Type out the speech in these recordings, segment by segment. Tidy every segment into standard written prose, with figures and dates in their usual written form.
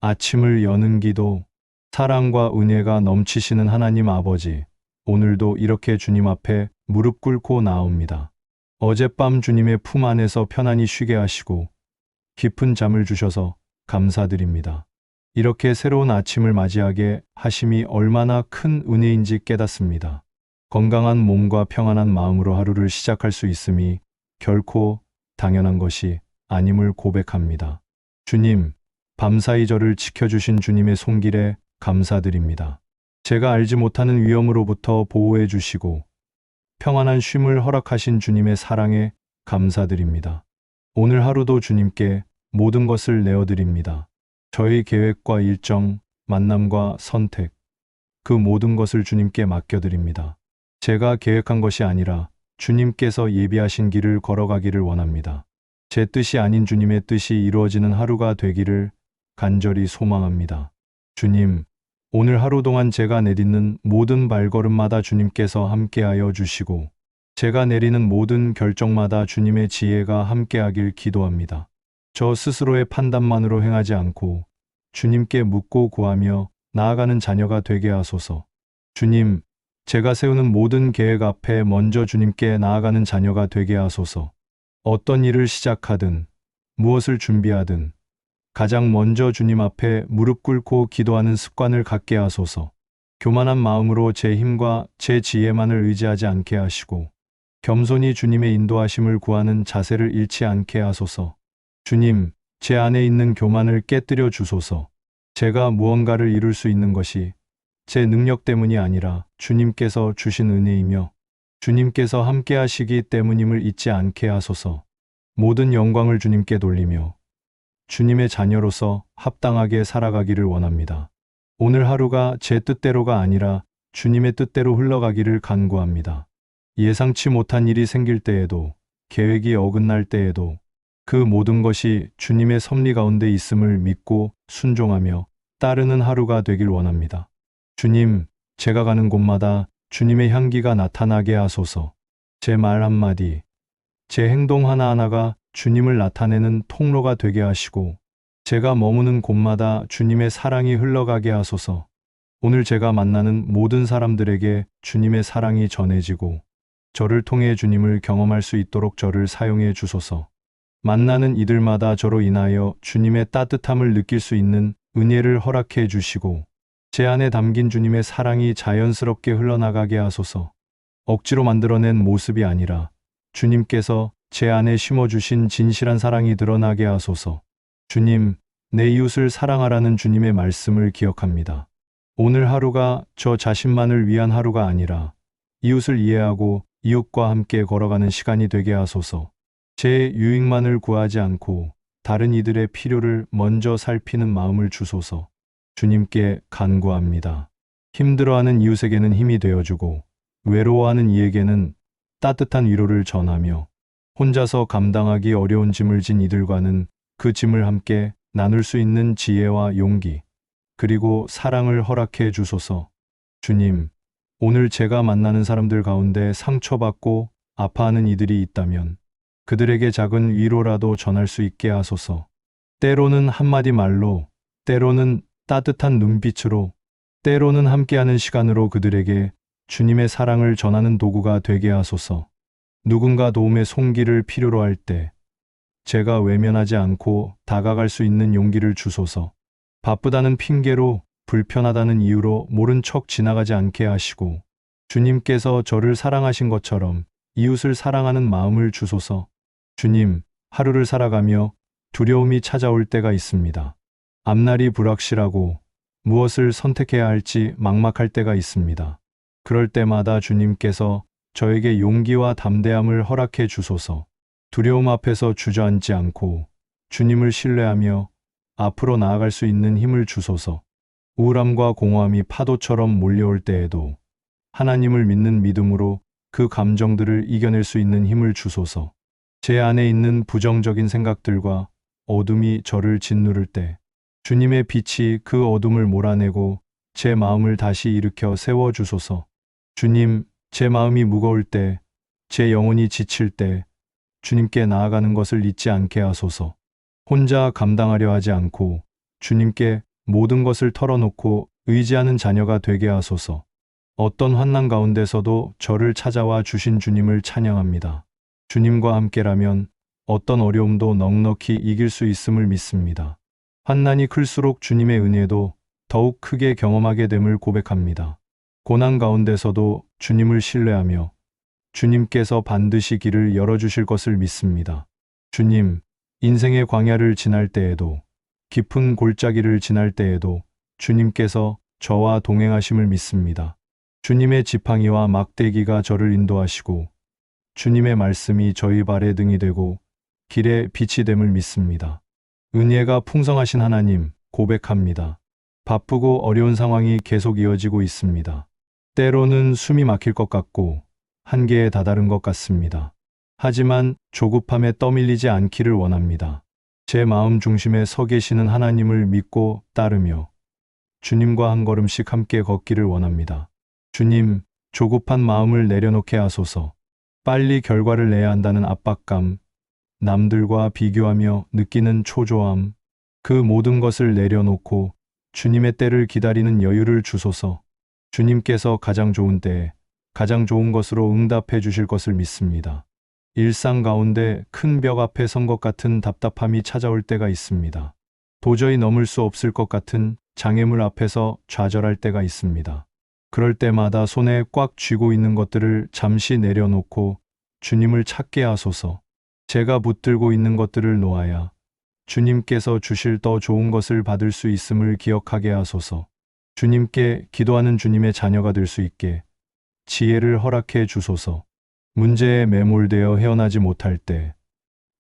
아침을 여는 기도, 사랑과 은혜가 넘치시는 하나님 아버지, 오늘도 이렇게 주님 앞에 무릎 꿇고 나옵니다. 어젯밤 주님의 품 안에서 편안히 쉬게 하시고 깊은 잠을 주셔서 감사드립니다. 이렇게 새로운 아침을 맞이하게 하심이 얼마나 큰 은혜인지 깨닫습니다. 건강한 몸과 평안한 마음으로 하루를 시작할 수 있음이 결코 당연한 것이 아님을 고백합니다. 주님, 밤사이 저를 지켜주신 주님의 손길에 감사드립니다. 제가 알지 못하는 위험으로부터 보호해 주시고 평안한 쉼을 허락하신 주님의 사랑에 감사드립니다. 오늘 하루도 주님께 모든 것을 내어드립니다. 저의 계획과 일정, 만남과 선택, 그 모든 것을 주님께 맡겨드립니다. 제가 계획한 것이 아니라 주님께서 예비하신 길을 걸어가기를 원합니다. 제 뜻이 아닌 주님의 뜻이 이루어지는 하루가 되기를 간절히 소망합니다. 주님, 오늘 하루 동안 제가 내딛는 모든 발걸음마다 주님께서 함께하여 주시고 제가 내리는 모든 결정마다 주님의 지혜가 함께하길 기도합니다. 저 스스로의 판단만으로 행하지 않고 주님께 묻고 구하며 나아가는 자녀가 되게 하소서. 주님, 제가 세우는 모든 계획 앞에 먼저 주님께 나아가는 자녀가 되게 하소서. 어떤 일을 시작하든 무엇을 준비하든 가장 먼저 주님 앞에 무릎 꿇고 기도하는 습관을 갖게 하소서. 교만한 마음으로 제 힘과 제 지혜만을 의지하지 않게 하시고 겸손히 주님의 인도하심을 구하는 자세를 잃지 않게 하소서. 주님, 제 안에 있는 교만을 깨뜨려 주소서. 제가 무언가를 이룰 수 있는 것이 제 능력 때문이 아니라 주님께서 주신 은혜이며 주님께서 함께 하시기 때문임을 잊지 않게 하소서. 모든 영광을 주님께 돌리며 주님의 자녀로서 합당하게 살아가기를 원합니다. 오늘 하루가 제 뜻대로가 아니라 주님의 뜻대로 흘러가기를 간구합니다. 예상치 못한 일이 생길 때에도, 계획이 어긋날 때에도 그 모든 것이 주님의 섭리 가운데 있음을 믿고 순종하며 따르는 하루가 되길 원합니다. 주님, 제가 가는 곳마다 주님의 향기가 나타나게 하소서. 제 말 한마디, 제 행동 하나하나가 주님을 나타내는 통로가 되게 하시고 제가 머무는 곳마다 주님의 사랑이 흘러가게 하소서. 오늘 제가 만나는 모든 사람들에게 주님의 사랑이 전해지고 저를 통해 주님을 경험할 수 있도록 저를 사용해 주소서. 만나는 이들마다 저로 인하여 주님의 따뜻함을 느낄 수 있는 은혜를 허락해 주시고 제 안에 담긴 주님의 사랑이 자연스럽게 흘러나가게 하소서. 억지로 만들어낸 모습이 아니라 주님께서 제 안에 심어주신 진실한 사랑이 드러나게 하소서. 주님, 내 이웃을 사랑하라는 주님의 말씀을 기억합니다. 오늘 하루가 저 자신만을 위한 하루가 아니라 이웃을 이해하고 이웃과 함께 걸어가는 시간이 되게 하소서. 제 유익만을 구하지 않고 다른 이들의 필요를 먼저 살피는 마음을 주소서. 주님께 간구합니다. 힘들어하는 이웃에게는 힘이 되어주고 외로워하는 이에게는 따뜻한 위로를 전하며 혼자서 감당하기 어려운 짐을 진 이들과는 그 짐을 함께 나눌 수 있는 지혜와 용기, 그리고 사랑을 허락해 주소서. 주님, 오늘 제가 만나는 사람들 가운데 상처받고 아파하는 이들이 있다면 그들에게 작은 위로라도 전할 수 있게 하소서. 때로는 한마디 말로, 때로는 따뜻한 눈빛으로, 때로는 함께하는 시간으로 그들에게 주님의 사랑을 전하는 도구가 되게 하소서. 누군가 도움의 손길을 필요로 할 때 제가 외면하지 않고 다가갈 수 있는 용기를 주소서. 바쁘다는 핑계로, 불편하다는 이유로 모른 척 지나가지 않게 하시고 주님께서 저를 사랑하신 것처럼 이웃을 사랑하는 마음을 주소서. 주님, 하루를 살아가며 두려움이 찾아올 때가 있습니다. 앞날이 불확실하고 무엇을 선택해야 할지 막막할 때가 있습니다. 그럴 때마다 주님께서 저에게 용기와 담대함을 허락해 주소서. 두려움 앞에서 주저앉지 않고 주님을 신뢰하며 앞으로 나아갈 수 있는 힘을 주소서. 우울함과 공허함이 파도처럼 몰려올 때에도 하나님을 믿는 믿음으로 그 감정들을 이겨낼 수 있는 힘을 주소서. 제 안에 있는 부정적인 생각들과 어둠이 저를 짓누를 때 주님의 빛이 그 어둠을 몰아내고 제 마음을 다시 일으켜 세워주소서. 주님, 제 마음이 무거울 때, 제 영혼이 지칠 때 주님께 나아가는 것을 잊지 않게 하소서. 혼자 감당하려 하지 않고 주님께 모든 것을 털어놓고 의지하는 자녀가 되게 하소서. 어떤 환난 가운데서도 저를 찾아와 주신 주님을 찬양합니다. 주님과 함께라면 어떤 어려움도 넉넉히 이길 수 있음을 믿습니다. 환난이 클수록 주님의 은혜도 더욱 크게 경험하게 됨을 고백합니다. 고난 가운데서도 주님을 신뢰하며 주님께서 반드시 길을 열어주실 것을 믿습니다. 주님, 인생의 광야를 지날 때에도, 깊은 골짜기를 지날 때에도 주님께서 저와 동행하심을 믿습니다. 주님의 지팡이와 막대기가 저를 인도하시고 주님의 말씀이 저희 발의 등이 되고 길에 빛이 됨을 믿습니다. 은혜가 풍성하신 하나님, 고백합니다. 바쁘고 어려운 상황이 계속 이어지고 있습니다. 때로는 숨이 막힐 것 같고 한계에 다다른 것 같습니다. 하지만 조급함에 떠밀리지 않기를 원합니다. 제 마음 중심에 서 계시는 하나님을 믿고 따르며 주님과 한 걸음씩 함께 걷기를 원합니다. 주님, 조급한 마음을 내려놓게 하소서. 빨리 결과를 내야 한다는 압박감, 남들과 비교하며 느끼는 초조함, 그 모든 것을 내려놓고 주님의 때를 기다리는 여유를 주소서. 주님께서 가장 좋은 때에 가장 좋은 것으로 응답해 주실 것을 믿습니다. 일상 가운데 큰 벽 앞에 선 것 같은 답답함이 찾아올 때가 있습니다. 도저히 넘을 수 없을 것 같은 장애물 앞에서 좌절할 때가 있습니다. 그럴 때마다 손에 꽉 쥐고 있는 것들을 잠시 내려놓고 주님을 찾게 하소서. 제가 붙들고 있는 것들을 놓아야 주님께서 주실 더 좋은 것을 받을 수 있음을 기억하게 하소서. 주님께 기도하는 주님의 자녀가 될 수 있게 지혜를 허락해 주소서. 문제에 매몰되어 헤어나지 못할 때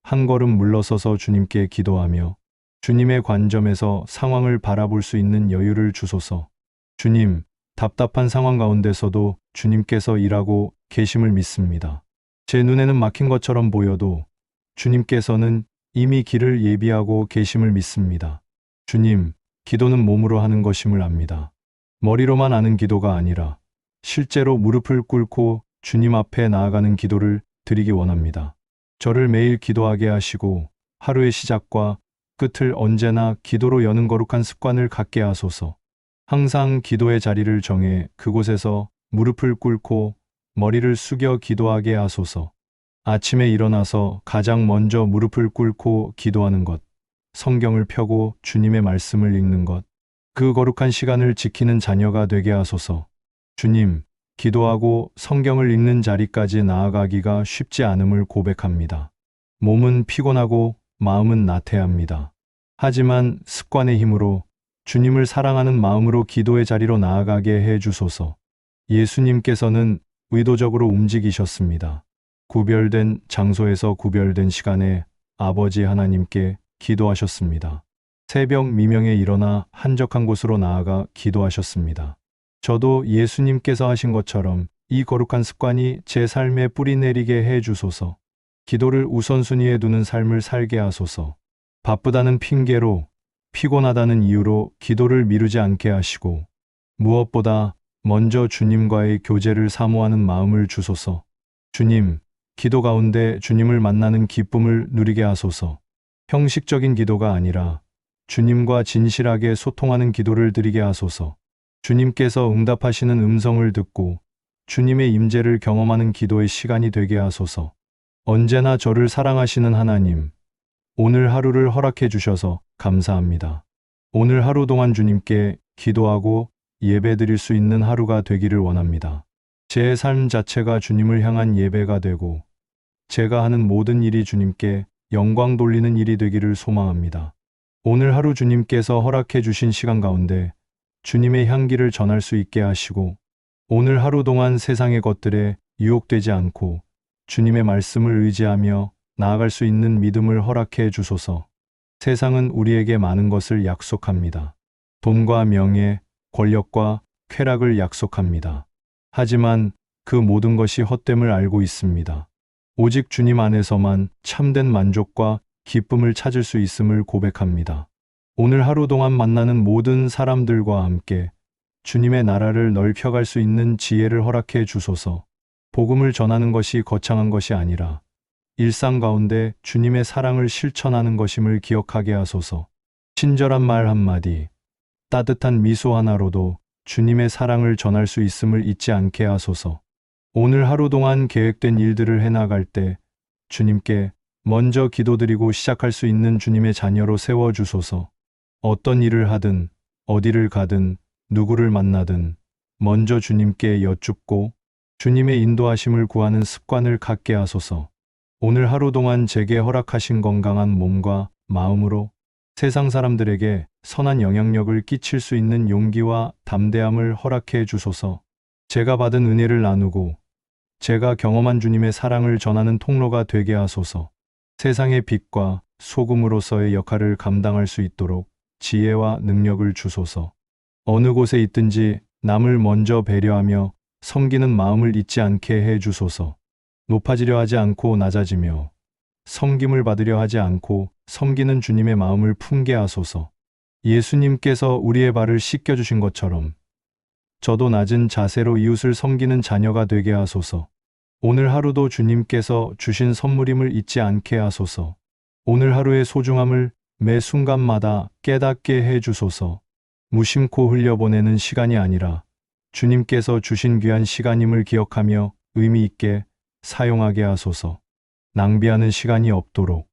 한 걸음 물러서서 주님께 기도하며 주님의 관점에서 상황을 바라볼 수 있는 여유를 주소서. 주님, 답답한 상황 가운데서도 주님께서 일하고 계심을 믿습니다. 제 눈에는 막힌 것처럼 보여도 주님께서는 이미 길을 예비하고 계심을 믿습니다. 주님, 기도는 몸으로 하는 것임을 압니다. 머리로만 아는 기도가 아니라 실제로 무릎을 꿇고 주님 앞에 나아가는 기도를 드리기 원합니다. 저를 매일 기도하게 하시고 하루의 시작과 끝을 언제나 기도로 여는 거룩한 습관을 갖게 하소서. 항상 기도의 자리를 정해 그곳에서 무릎을 꿇고 머리를 숙여 기도하게 하소서. 아침에 일어나서 가장 먼저 무릎을 꿇고 기도하는 것, 성경을 펴고 주님의 말씀을 읽는 것, 그 거룩한 시간을 지키는 자녀가 되게 하소서. 주님, 기도하고 성경을 읽는 자리까지 나아가기가 쉽지 않음을 고백합니다. 몸은 피곤하고 마음은 나태합니다. 하지만 습관의 힘으로 주님을 사랑하는 마음으로 기도의 자리로 나아가게 해 주소서. 예수님께서는 의도적으로 움직이셨습니다. 구별된 장소에서 구별된 시간에 아버지 하나님께 기도하셨습니다. 새벽 미명에 일어나 한적한 곳으로 나아가 기도하셨습니다. 저도 예수님께서 하신 것처럼 이 거룩한 습관이 제 삶에 뿌리 내리게 해 주소서. 기도를 우선순위에 두는 삶을 살게 하소서. 바쁘다는 핑계로, 피곤하다는 이유로 기도를 미루지 않게 하시고 무엇보다 먼저 주님과의 교제를 사모하는 마음을 주소서. 주님, 기도 가운데 주님을 만나는 기쁨을 누리게 하소서. 형식적인 기도가 아니라 주님과 진실하게 소통하는 기도를 드리게 하소서. 주님께서 응답하시는 음성을 듣고 주님의 임재를 경험하는 기도의 시간이 되게 하소서. 언제나 저를 사랑하시는 하나님, 오늘 하루를 허락해 주셔서 감사합니다. 오늘 하루 동안 주님께 기도하고 예배드릴 수 있는 하루가 되기를 원합니다. 제 삶 자체가 주님을 향한 예배가 되고 제가 하는 모든 일이 주님께 영광 돌리는 일이 되기를 소망합니다. 오늘 하루 주님께서 허락해 주신 시간 가운데 주님의 향기를 전할 수 있게 하시고 오늘 하루 동안 세상의 것들에 유혹되지 않고 주님의 말씀을 의지하며 나아갈 수 있는 믿음을 허락해 주소서. 세상은 우리에게 많은 것을 약속합니다. 돈과 명예, 권력과 쾌락을 약속합니다. 하지만 그 모든 것이 헛됨을 알고 있습니다. 오직 주님 안에서만 참된 만족과 기쁨을 찾을 수 있음을 고백합니다. 오늘 하루 동안 만나는 모든 사람들과 함께 주님의 나라를 넓혀갈 수 있는 지혜를 허락해 주소서. 복음을 전하는 것이 거창한 것이 아니라 일상 가운데 주님의 사랑을 실천하는 것임을 기억하게 하소서. 친절한 말 한마디, 따뜻한 미소 하나로도 주님의 사랑을 전할 수 있음을 잊지 않게 하소서. 오늘 하루 동안 계획된 일들을 해나갈 때 주님께 먼저 기도드리고 시작할 수 있는 주님의 자녀로 세워주소서. 어떤 일을 하든, 어디를 가든, 누구를 만나든, 먼저 주님께 여쭙고 주님의 인도하심을 구하는 습관을 갖게 하소서. 오늘 하루 동안 제게 허락하신 건강한 몸과 마음으로 세상 사람들에게 선한 영향력을 끼칠 수 있는 용기와 담대함을 허락해 주소서. 제가 받은 은혜를 나누고 제가 경험한 주님의 사랑을 전하는 통로가 되게 하소서. 세상의 빛과 소금으로서의 역할을 감당할 수 있도록 지혜와 능력을 주소서. 어느 곳에 있든지 남을 먼저 배려하며 섬기는 마음을 잊지 않게 해 주소서. 높아지려 하지 않고 낮아지며 섬김을 받으려 하지 않고 섬기는 주님의 마음을 품게 하소서. 예수님께서 우리의 발을 씻겨주신 것처럼 저도 낮은 자세로 이웃을 섬기는 자녀가 되게 하소서. 오늘 하루도 주님께서 주신 선물임을 잊지 않게 하소서. 오늘 하루의 소중함을 매 순간마다 깨닫게 해 주소서. 무심코 흘려보내는 시간이 아니라 주님께서 주신 귀한 시간임을 기억하며 의미 있게 사용하게 하소서. 낭비하는 시간이 없도록